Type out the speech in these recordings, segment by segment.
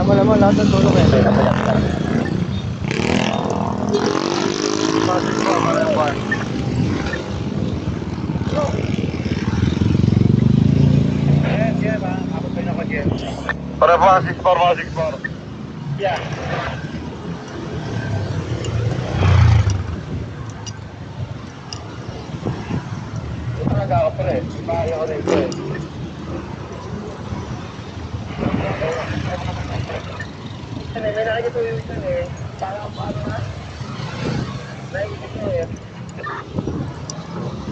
Tama naman lahat ng tulong eh. Para pa 6-4. Yeah. Ito talaga ako pre. Bahay ako rin pre. May nakikita yung ito eh. Parang paano na? Nakikita ko eh.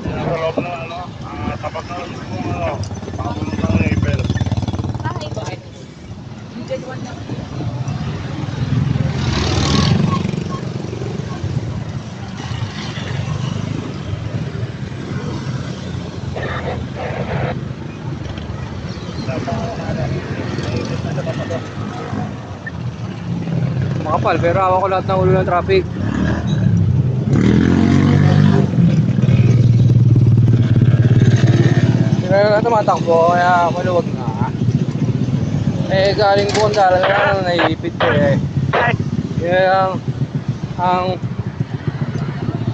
Sa loob na ano, tapat na lang kung ano, pakapulong na ng April. Bahay ba? Good one lang. Makapal, pero hawak ko lahat ng ulo ng traffic. Pero na tumatakbo, kaya maluwag na. Eh, galing po talaga naiipit ko eh. Kaya ang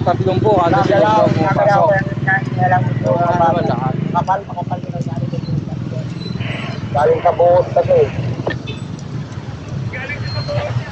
tatlong po, kada sila po pumapasok. Wala naman lahat. Makapal ko na sa akin. Galing sa buhos kasi. Galing sa buhos.